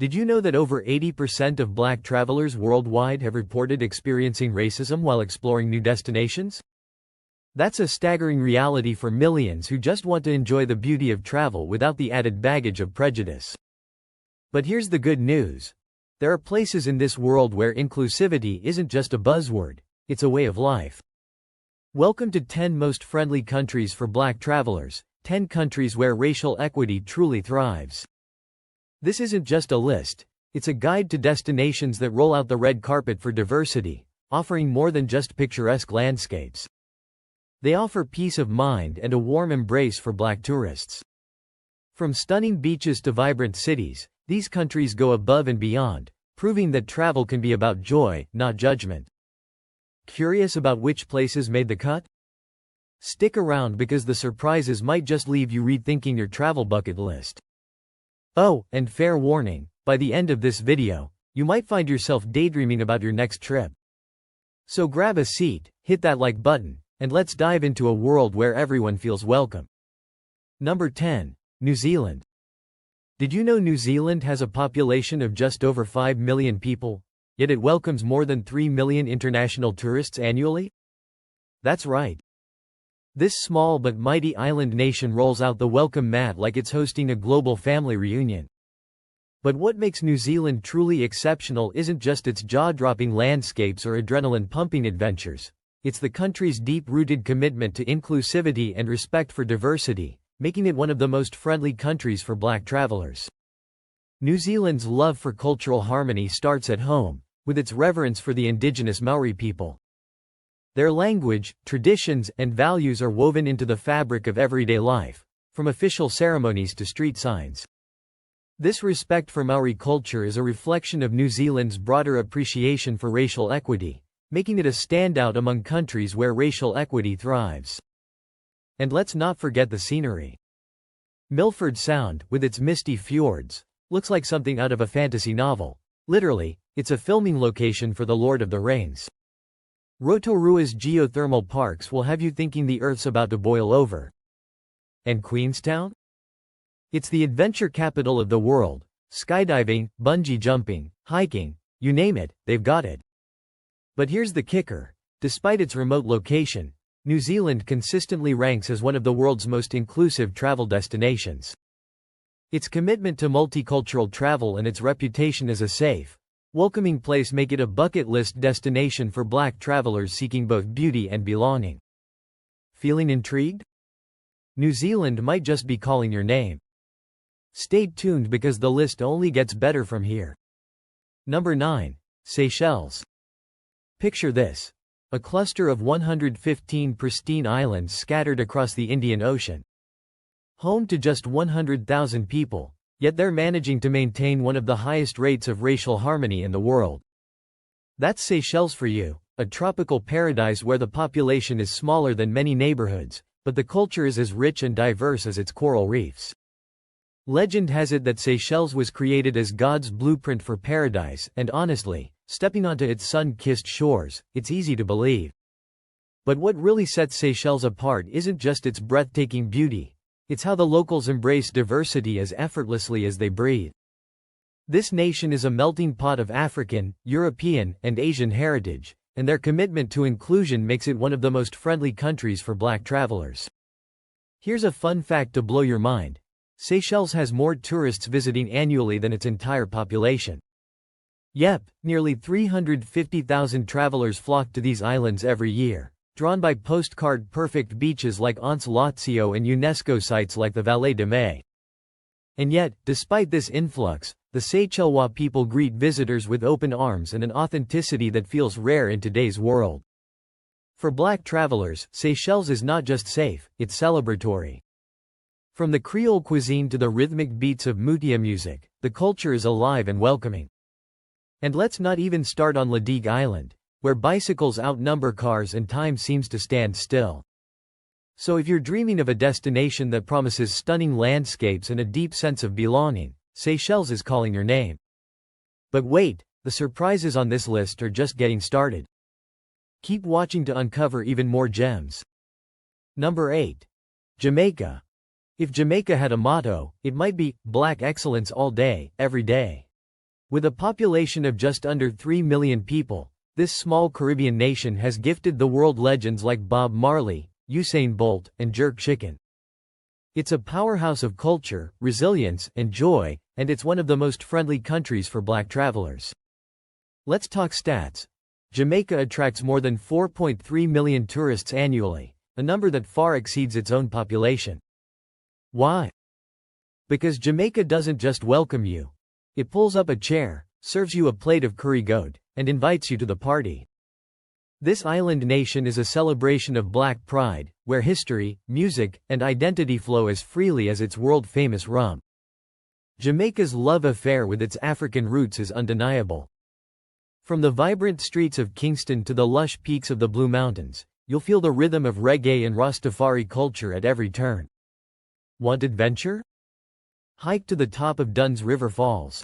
Did you know that over 80% of black travelers worldwide have reported experiencing racism while exploring new destinations? That's a staggering reality for millions who just want to enjoy the beauty of travel without the added baggage of prejudice. But here's the good news. There are places in this world where inclusivity isn't just a buzzword, it's a way of life. Welcome to 10 most friendly countries for black travelers, 10 countries where racial equity truly thrives. This isn't just a list, it's a guide to destinations that roll out the red carpet for diversity, offering more than just picturesque landscapes. They offer peace of mind and a warm embrace for black tourists. From stunning beaches to vibrant cities, these countries go above and beyond, proving that travel can be about joy, not judgment. Curious about which places made the cut? Stick around because the surprises might just leave you rethinking your travel bucket list. Oh, and fair warning, by the end of this video, you might find yourself daydreaming about your next trip. So grab a seat, hit that like button, and let's dive into a world where everyone feels welcome. Number 10. New Zealand. Did you know New Zealand has a population of just over 5 million people, yet it welcomes more than 3 million international tourists annually? That's right. This small but mighty island nation rolls out the welcome mat like it's hosting a global family reunion. But what makes New Zealand truly exceptional isn't just its jaw-dropping landscapes or adrenaline-pumping adventures. It's the country's deep-rooted commitment to inclusivity and respect for diversity, making it one of the most friendly countries for black travelers. New Zealand's love for cultural harmony starts at home, with its reverence for the indigenous Maori people. Their language, traditions, and values are woven into the fabric of everyday life, from official ceremonies to street signs. This respect for Maori culture is a reflection of New Zealand's broader appreciation for racial equity, making it a standout among countries where racial equity thrives. And let's not forget the scenery. Milford Sound, with its misty fjords, looks like something out of a fantasy novel. Literally, it's a filming location for The Lord of the Rings. Rotorua's geothermal parks will have you thinking the Earth's about to boil over. And Queenstown? It's the adventure capital of the world. Skydiving, bungee jumping, hiking, you name it, they've got it. But here's the kicker. Despite its remote location, New Zealand consistently ranks as one of the world's most inclusive travel destinations. Its commitment to multicultural travel and its reputation as a safe, welcoming place make it a bucket list destination for black travelers seeking both beauty and belonging. Feeling intrigued? New Zealand might just be calling your name. Stay tuned because the list only gets better from here. Number 9. Seychelles. Picture this. A cluster of 115 pristine islands scattered across the Indian Ocean. Home to just 100,000 people. Yet they're managing to maintain one of the highest rates of racial harmony in the world. That's Seychelles for you, a tropical paradise where the population is smaller than many neighborhoods, but the culture is as rich and diverse as its coral reefs. Legend has it that Seychelles was created as God's blueprint for paradise, and honestly, stepping onto its sun-kissed shores, it's easy to believe. But what really sets Seychelles apart isn't just its breathtaking beauty. It's how the locals embrace diversity as effortlessly as they breathe. This nation is a melting pot of African, European, and Asian heritage, and their commitment to inclusion makes it one of the most friendly countries for black travelers. Here's a fun fact to blow your mind. Seychelles has more tourists visiting annually than its entire population. Yep, nearly 350,000 travelers flock to these islands every year, drawn by postcard-perfect beaches like Anse Lazio and UNESCO sites like the Vallée de Mai. And yet, despite this influx, the Seychellois people greet visitors with open arms and an authenticity that feels rare in today's world. For black travelers, Seychelles is not just safe, it's celebratory. From the Creole cuisine to the rhythmic beats of moutia music, the culture is alive and welcoming. And let's not even start on La Digue Island, where bicycles outnumber cars and time seems to stand still. So if you're dreaming of a destination that promises stunning landscapes and a deep sense of belonging, Seychelles is calling your name. But wait, the surprises on this list are just getting started. Keep watching to uncover even more gems. Number 8. Jamaica. If Jamaica had a motto, it might be, Black Excellence all day, every day. With a population of just under 3 million people, this small Caribbean nation has gifted the world legends like Bob Marley, Usain Bolt, and Jerk Chicken. It's a powerhouse of culture, resilience, and joy, and it's one of the most friendly countries for black travelers. Let's talk stats. Jamaica attracts more than 4.3 million tourists annually, a number that far exceeds its own population. Why? Because Jamaica doesn't just welcome you. It pulls up a chair, serves you a plate of curry goat, and invites you to the party. This island nation is a celebration of black pride, where history, music, and identity flow as freely as its world-famous rum. Jamaica's love affair with its African roots is undeniable. From the vibrant streets of Kingston to the lush peaks of the Blue Mountains, you'll feel the rhythm of reggae and Rastafari culture at every turn. Want adventure? Hike to the top of Dunn's River Falls.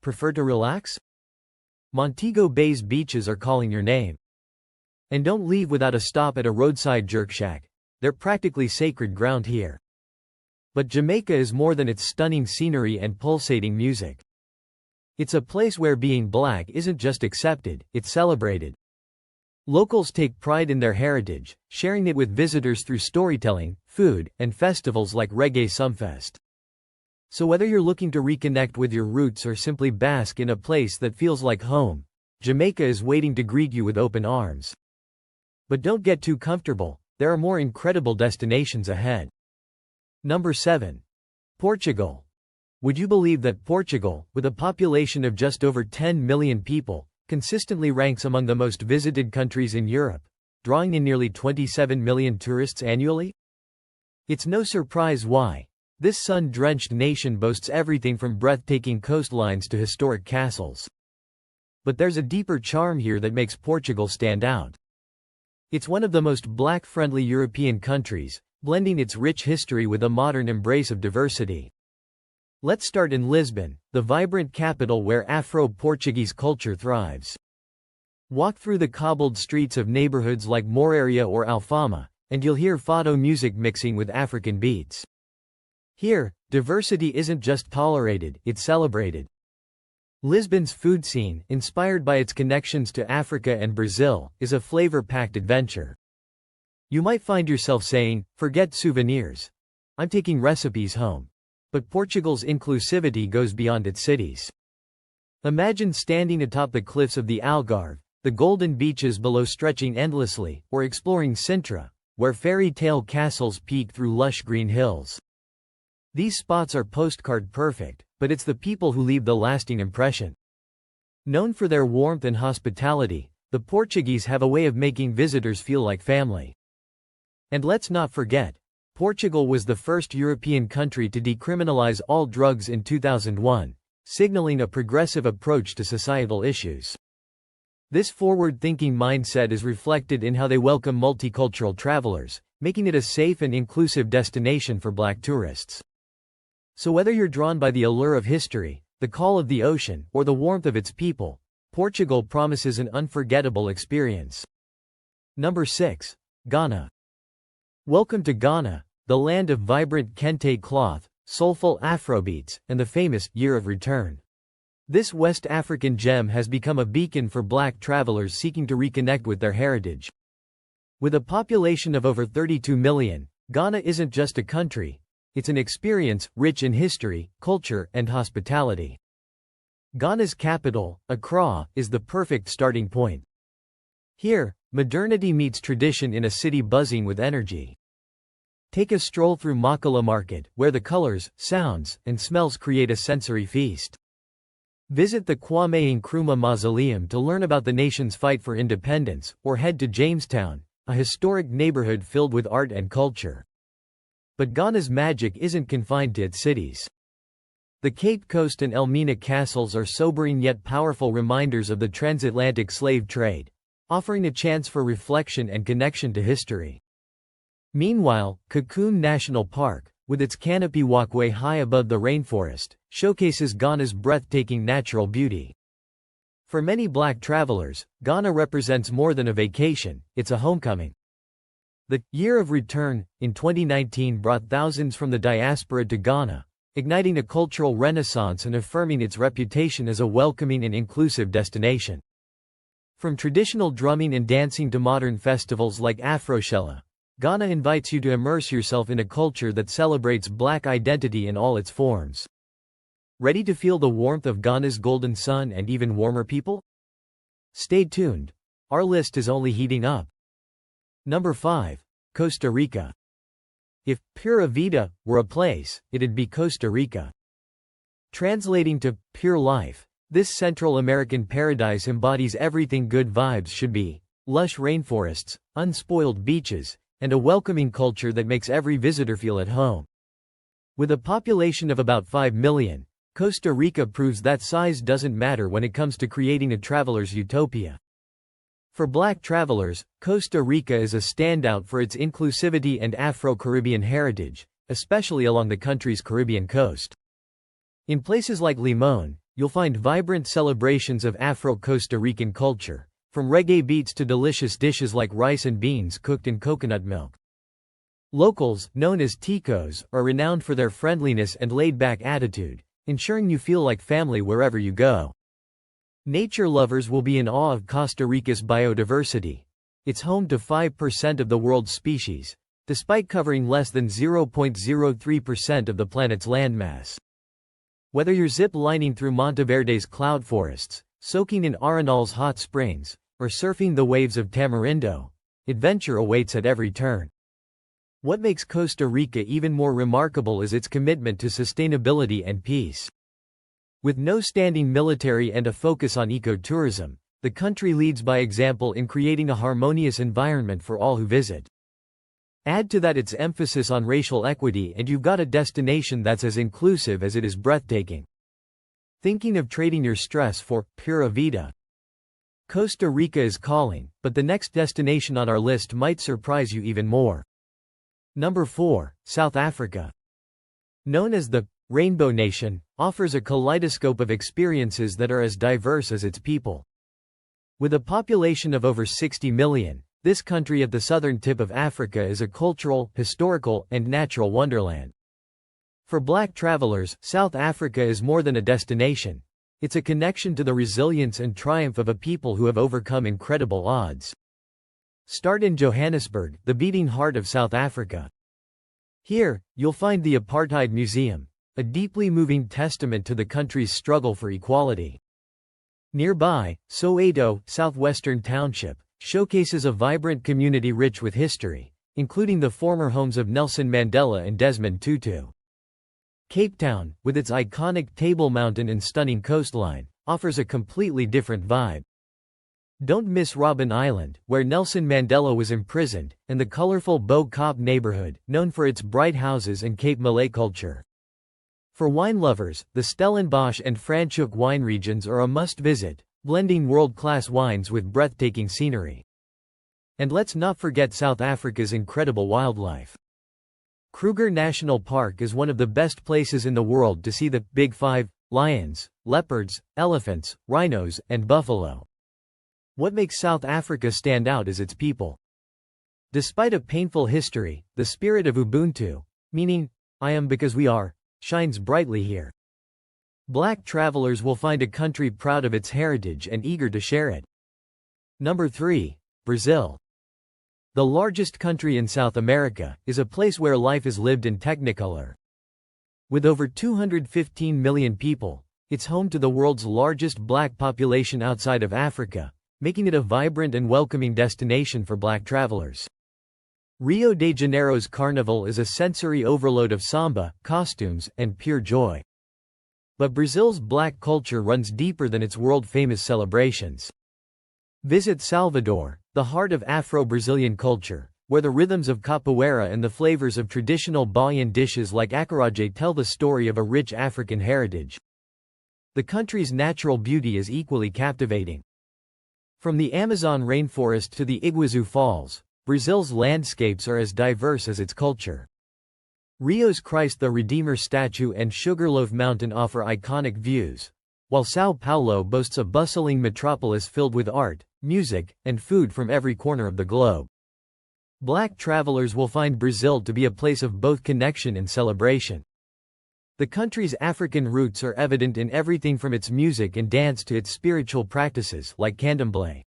Prefer to relax? Montego Bay's beaches are calling your name. And don't leave without a stop at a roadside jerk shack. They're practically sacred ground here. But Jamaica is more than its stunning scenery and pulsating music. It's a place where being black isn't just accepted, it's celebrated. Locals take pride in their heritage, sharing it with visitors through storytelling, food, and festivals like Reggae Sumfest. So whether you're looking to reconnect with your roots or simply bask in a place that feels like home, Jamaica is waiting to greet you with open arms. But don't get too comfortable, there are more incredible destinations ahead. Number 7. Portugal. Would you believe that Portugal, with a population of just over 10 million people, consistently ranks among the most visited countries in Europe, drawing in nearly 27 million tourists annually? It's no surprise why. This sun-drenched nation boasts everything from breathtaking coastlines to historic castles. But there's a deeper charm here that makes Portugal stand out. It's one of the most black-friendly European countries, blending its rich history with a modern embrace of diversity. Let's start in Lisbon, the vibrant capital where Afro-Portuguese culture thrives. Walk through the cobbled streets of neighborhoods like Moraria or Alfama, and you'll hear fado music mixing with African beats. Here, diversity isn't just tolerated, it's celebrated. Lisbon's food scene, inspired by its connections to Africa and Brazil, is a flavor-packed adventure. You might find yourself saying, "Forget souvenirs. I'm taking recipes home." But Portugal's inclusivity goes beyond its cities. Imagine standing atop the cliffs of the Algarve, the golden beaches below stretching endlessly, or exploring Sintra, where fairy tale castles peek through lush green hills. These spots are postcard perfect, but it's the people who leave the lasting impression. Known for their warmth and hospitality, the Portuguese have a way of making visitors feel like family. And let's not forget, Portugal was the first European country to decriminalize all drugs in 2001, signaling a progressive approach to societal issues. This forward-thinking mindset is reflected in how they welcome multicultural travelers, making it a safe and inclusive destination for black tourists. So whether you're drawn by the allure of history, the call of the ocean, or the warmth of its people, Portugal promises an unforgettable experience. Number 6. Ghana. Welcome to Ghana, the land of vibrant kente cloth, soulful Afrobeats, and the famous Year of Return. This West African gem has become a beacon for black travelers seeking to reconnect with their heritage. With a population of over 32 million, Ghana isn't just a country, it's an experience rich in history, culture, and hospitality. Ghana's capital, Accra, is the perfect starting point. Here, modernity meets tradition in a city buzzing with energy. Take a stroll through Makala Market, where the colors, sounds, and smells create a sensory feast. Visit the Kwame Nkrumah Mausoleum to learn about the nation's fight for independence, or head to Jamestown, a historic neighborhood filled with art and culture. But Ghana's magic isn't confined to its cities. The Cape Coast and Elmina castles are sobering yet powerful reminders of the transatlantic slave trade, offering a chance for reflection and connection to history. Meanwhile, Cocoon National Park, with its canopy walkway high above the rainforest, showcases Ghana's breathtaking natural beauty. For many black travelers, Ghana represents more than a vacation, it's a homecoming. The Year of Return, in 2019 brought thousands from the diaspora to Ghana, igniting a cultural renaissance and affirming its reputation as a welcoming and inclusive destination. From traditional drumming and dancing to modern festivals like Afroshella, Ghana invites you to immerse yourself in a culture that celebrates Black identity in all its forms. Ready to feel the warmth of Ghana's golden sun and even warmer people? Stay tuned. Our list is only heating up. Number 5. Costa Rica. If Pura Vida were a place, it'd be Costa Rica. Translating to pure life, this Central American paradise embodies everything good vibes should be: lush rainforests, unspoiled beaches, and a welcoming culture that makes every visitor feel at home. With a population of about 5 million, Costa Rica proves that size doesn't matter when it comes to creating a traveler's utopia. For Black travelers, Costa Rica is a standout for its inclusivity and Afro-Caribbean heritage, especially along the country's Caribbean coast. In places like Limón, you'll find vibrant celebrations of Afro-Costa Rican culture, from reggae beats to delicious dishes like rice and beans cooked in coconut milk. Locals, known as ticos, are renowned for their friendliness and laid-back attitude, ensuring you feel like family wherever you go. Nature lovers will be in awe of Costa Rica's biodiversity. It's home to 5% of the world's species, despite covering less than 0.03% of the planet's landmass. Whether you're zip-lining through Monteverde's cloud forests, soaking in Arenal's hot springs, or surfing the waves of Tamarindo, adventure awaits at every turn. What makes Costa Rica even more remarkable is its commitment to sustainability and peace. With no standing military and a focus on ecotourism, the country leads by example in creating a harmonious environment for all who visit. Add to that its emphasis on racial equity and you've got a destination that's as inclusive as it is breathtaking. Thinking of trading your stress for Pura Vida? Costa Rica is calling, but the next destination on our list might surprise you even more. Number 4. South Africa. Known as the Rainbow Nation, offers a kaleidoscope of experiences that are as diverse as its people. With a population of over 60 million, this country at the southern tip of Africa is a cultural, historical, and natural wonderland. For Black travelers, South Africa is more than a destination. It's a connection to the resilience and triumph of a people who have overcome incredible odds. Start in Johannesburg, the beating heart of South Africa. Here, you'll find the Apartheid Museum, a deeply moving testament to the country's struggle for equality. Nearby, Soweto, southwestern township, showcases a vibrant community rich with history, including the former homes of Nelson Mandela and Desmond Tutu. Cape Town, with its iconic Table Mountain and stunning coastline, offers a completely different vibe. Don't miss Robben Island, where Nelson Mandela was imprisoned, and the colorful Bo Kaap neighborhood, known for its bright houses and Cape Malay culture. For wine lovers, the Stellenbosch and Franschhoek wine regions are a must-visit, blending world-class wines with breathtaking scenery. And let's not forget South Africa's incredible wildlife. Kruger National Park is one of the best places in the world to see the Big Five: lions, leopards, elephants, rhinos, and buffalo. What makes South Africa stand out is its people. Despite a painful history, the spirit of Ubuntu, meaning, I am because we are, shines brightly here. Black travelers will find a country proud of its heritage and eager to share it. Number 3. Brazil. The largest country in South America, is a place where life is lived in technicolor. With over 215 million people, it's home to the world's largest Black population outside of Africa, making it a vibrant and welcoming destination for Black travelers. Rio de Janeiro's carnival is a sensory overload of samba, costumes, and pure joy. But Brazil's Black culture runs deeper than its world-famous celebrations. Visit Salvador, the heart of Afro-Brazilian culture, where the rhythms of capoeira and the flavors of traditional Baian dishes like acarajé tell the story of a rich African heritage. The country's natural beauty is equally captivating. From the Amazon rainforest to the Iguazu Falls, Brazil's landscapes are as diverse as its culture. Rio's Christ the Redeemer statue and Sugarloaf Mountain offer iconic views, while São Paulo boasts a bustling metropolis filled with art, music, and food from every corner of the globe. Black travelers will find Brazil to be a place of both connection and celebration. The country's African roots are evident in everything from its music and dance to its spiritual practices, like candomblé.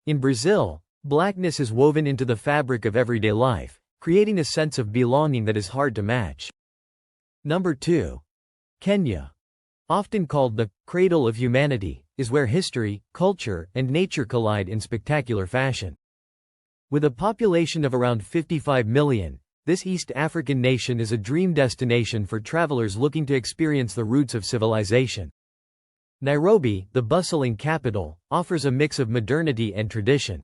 In Brazil, blackness is woven into the fabric of everyday life, creating a sense of belonging that is hard to match. Number 2. Kenya. Often called the cradle of humanity, is where history, culture, and nature collide in spectacular fashion. With a population of around 55 million, this East African nation is a dream destination for travelers looking to experience the roots of civilization. Nairobi, the bustling capital, offers a mix of modernity and tradition.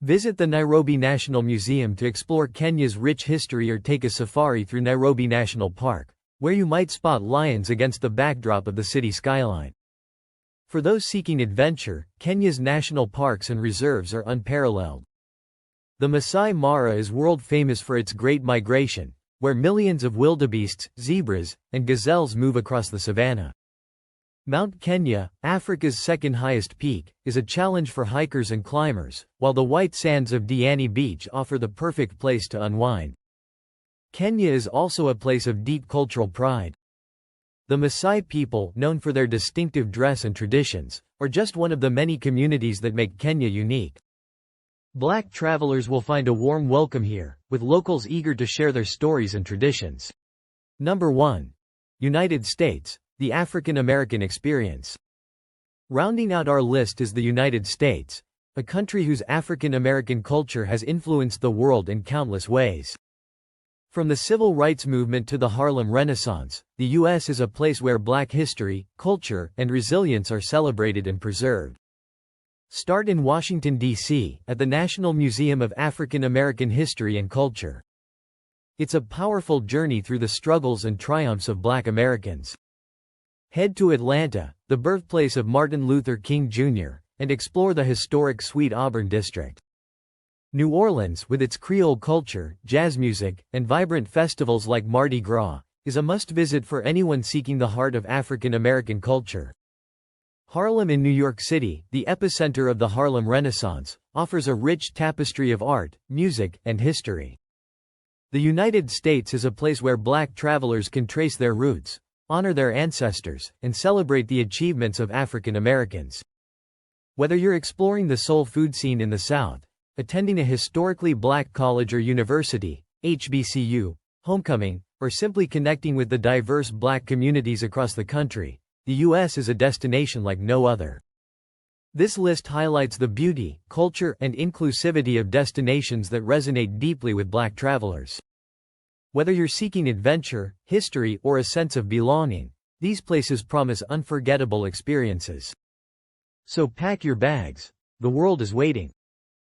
Visit the Nairobi National Museum to explore Kenya's rich history or take a safari through Nairobi National Park, where you might spot lions against the backdrop of the city skyline. For those seeking adventure, Kenya's national parks and reserves are unparalleled. The Masai Mara is world famous for its Great Migration, where millions of wildebeests, zebras, and gazelles move across the savanna. Mount Kenya, Africa's second highest peak, is a challenge for hikers and climbers, while the white sands of Diani Beach offer the perfect place to unwind. Kenya is also a place of deep cultural pride. The Maasai people, known for their distinctive dress and traditions, are just one of the many communities that make Kenya unique. Black travelers will find a warm welcome here, with locals eager to share their stories and traditions. Number 1. United States, the African American experience. Rounding out our list is the United States, a country whose African American culture has influenced the world in countless ways. From the civil rights movement to the Harlem Renaissance, the U.S. is a place where Black history, culture, and resilience are celebrated and preserved. Start in Washington, D.C., at the National Museum of African American History and Culture. It's a powerful journey through the struggles and triumphs of Black Americans. Head to Atlanta, the birthplace of Martin Luther King Jr., and explore the historic Sweet Auburn district. New Orleans, with its Creole culture, jazz music, and vibrant festivals like Mardi Gras, is a must-visit for anyone seeking the heart of African American culture. Harlem in New York City, the epicenter of the Harlem Renaissance, offers a rich tapestry of art, music, and history. The United States is a place where Black travelers can trace their roots, honor their ancestors, and celebrate the achievements of African Americans. Whether you're exploring the soul food scene in the South, attending a historically Black college or university, HBCU, homecoming, or simply connecting with the diverse Black communities across the country, the U.S. is a destination like no other. This list highlights the beauty, culture, and inclusivity of destinations that resonate deeply with Black travelers. Whether you're seeking adventure, history, or a sense of belonging, these places promise unforgettable experiences. So pack your bags. The world is waiting.